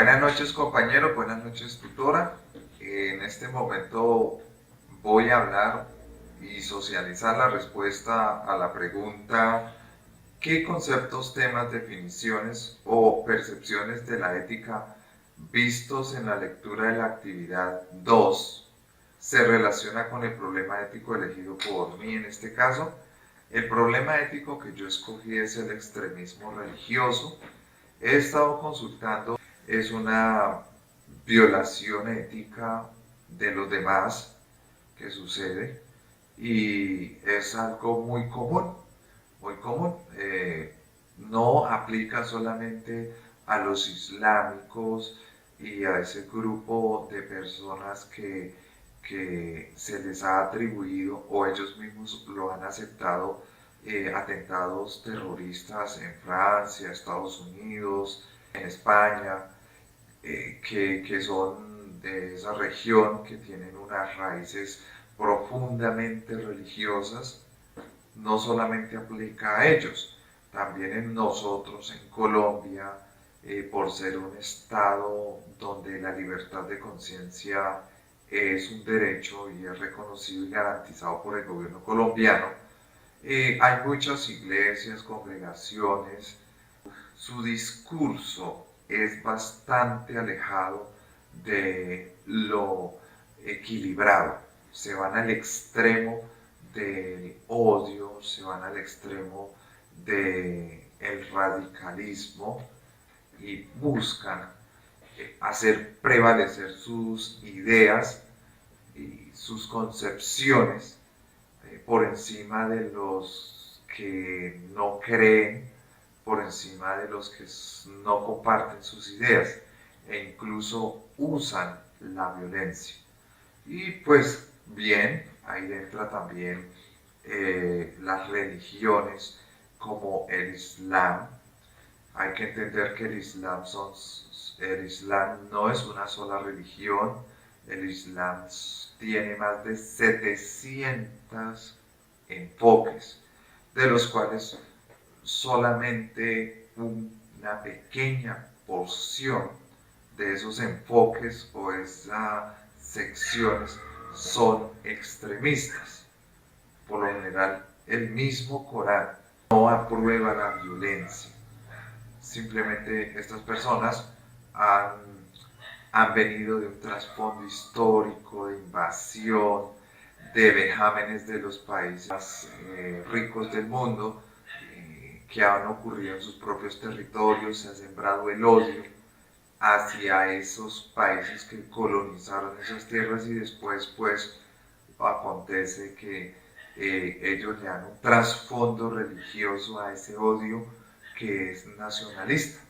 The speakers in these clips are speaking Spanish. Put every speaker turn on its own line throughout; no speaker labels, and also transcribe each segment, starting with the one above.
Buenas noches, compañero, buenas noches, tutora. En este momento voy a hablar y socializar la respuesta a la pregunta: ¿qué conceptos, temas, definiciones o percepciones de la ética vistos en la lectura de la actividad 2 se relaciona con el problema ético elegido por mí en este caso? El problema ético que yo escogí es el extremismo religioso. He estado consultando, es una violación ética de los demás que sucede y es algo muy común, muy común. No aplica solamente a los islámicos y a ese grupo de personas que se les ha atribuido o ellos mismos lo han aceptado, atentados terroristas en Francia, Estados Unidos, en España, que son de esa región, que tienen unas raíces profundamente religiosas. No solamente aplica a ellos, también en nosotros, en Colombia, por ser un estado donde la libertad de conciencia es un derecho y es reconocido y garantizado por el gobierno colombiano. Hay muchas iglesias, congregaciones, su discurso es bastante alejado de lo equilibrado. Se van al extremo del odio, se van al extremo del radicalismo y buscan hacer prevalecer sus ideas y sus concepciones por encima de los que no creen, por encima de los que no comparten sus ideas, e incluso usan la violencia. Y pues bien, ahí entra también las religiones como el Islam. Hay que entender que el Islam no es una sola religión. El Islam tiene más de 700 enfoques, de los cuales solamente una pequeña porción de esos enfoques o esas secciones son extremistas. Por lo general, el mismo Corán no aprueba la violencia. Simplemente estas personas han, han venido de un trasfondo histórico de invasión, de vejámenes de los países más ricos del mundo, que han ocurrido en sus propios territorios. Se ha sembrado el odio hacia esos países que colonizaron esas tierras y después pues acontece que ellos le dan un trasfondo religioso a ese odio que es nacionalista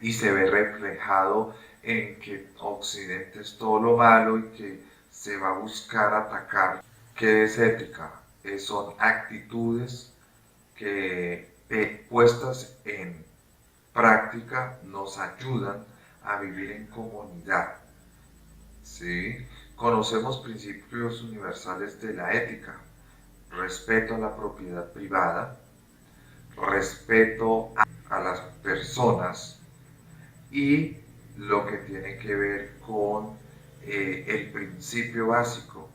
y se ve reflejado en que Occidente es todo lo malo y que se va a buscar atacar. ¿Qué es ética? Son actitudes que puestas en práctica nos ayudan a vivir en comunidad. ¿Sí? Conocemos principios universales de la ética: respeto a la propiedad privada, respeto a las personas y lo que tiene que ver con el principio básico: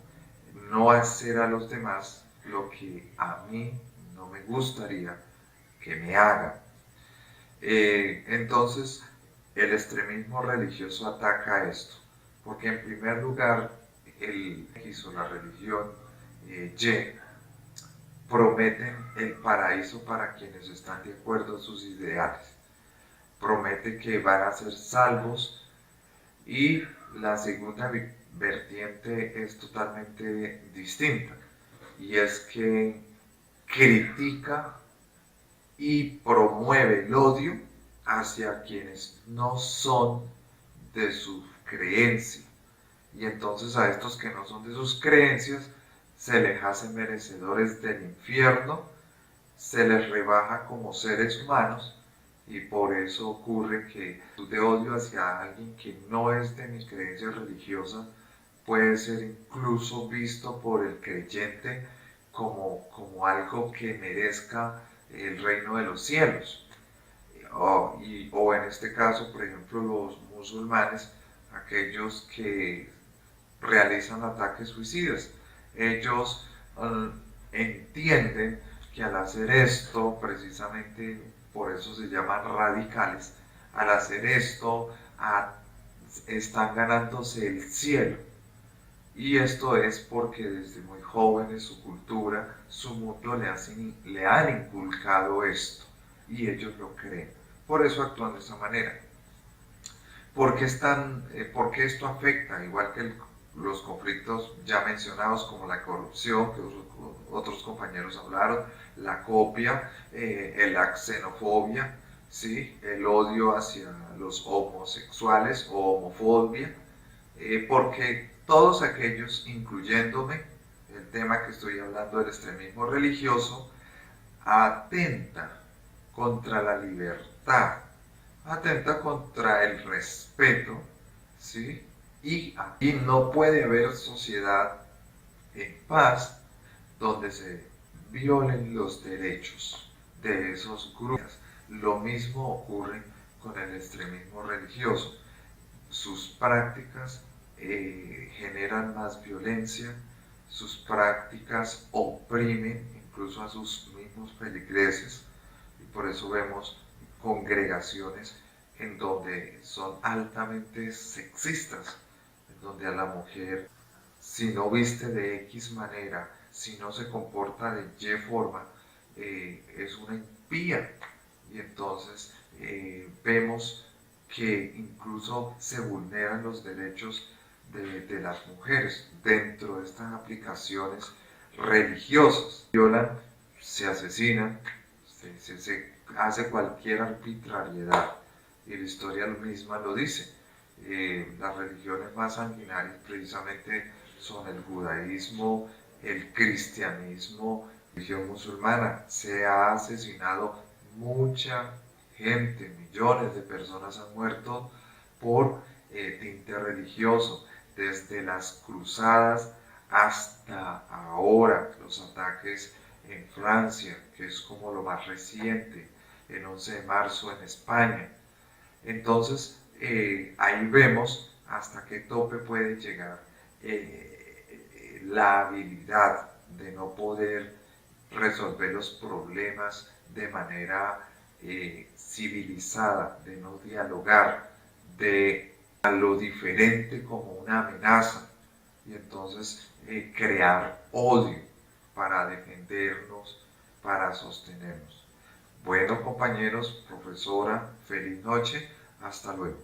no hacer a los demás lo que a mí no me gustaría que me hagan. Entonces, el extremismo religioso ataca esto, porque en primer lugar, el X o la religión Y prometen el paraíso para quienes están de acuerdo a sus ideales, promete que van a ser salvos, y la segunda vertiente es totalmente distinta, y es que critica y promueve el odio hacia quienes no son de su creencia. Y entonces a estos que no son de sus creencias se les hace merecedores del infierno, se les rebaja como seres humanos, y por eso ocurre que de odio hacia alguien que no es de mi creencia religiosa puede ser incluso visto por el creyente como algo que merezca el reino de los cielos, o en este caso, por ejemplo, los musulmanes, aquellos que realizan ataques suicidas. Ellos entienden que al hacer esto, precisamente por eso se llaman radicales, al hacer esto están ganándose el cielo. Y esto es porque desde muy jóvenes su cultura, su mundo le han inculcado esto y ellos lo creen. Por eso actúan de esa manera. ¿Por qué esto afecta? Igual que los conflictos ya mencionados como la corrupción, que otros compañeros hablaron, la copia, la xenofobia, ¿sí? El odio hacia los homosexuales o homofobia, porque todos aquellos, incluyéndome, el tema que estoy hablando del extremismo religioso, atenta contra la libertad, atenta contra el respeto, ¿sí? Y aquí no puede haber sociedad en paz donde se violen los derechos de esos grupos. Lo mismo ocurre con el extremismo religioso. Sus prácticas generan más violencia, sus prácticas oprimen incluso a sus mismos feligreses, y por eso vemos congregaciones en donde son altamente sexistas, en donde a la mujer, si no viste de X manera, si no se comporta de Y forma, es una impía. Y entonces vemos que incluso se vulneran los derechos de las mujeres dentro de estas aplicaciones religiosas. Violan, se asesinan, se hace cualquier arbitrariedad y la historia misma lo dice. Las religiones más sanguinarias precisamente son el judaísmo, el cristianismo, la religión musulmana. Se ha asesinado mucha gente, millones de personas han muerto por tinte religioso, desde las cruzadas hasta ahora, los ataques en Francia, que es como lo más reciente, el 11 de marzo en España. Entonces, ahí vemos hasta qué tope puede llegar la habilidad de no poder resolver los problemas de manera civilizada, de no dialogar, de a lo diferente como una amenaza y entonces crear odio para defendernos, para sostenernos. Bueno, compañeros, profesora, feliz noche, hasta luego.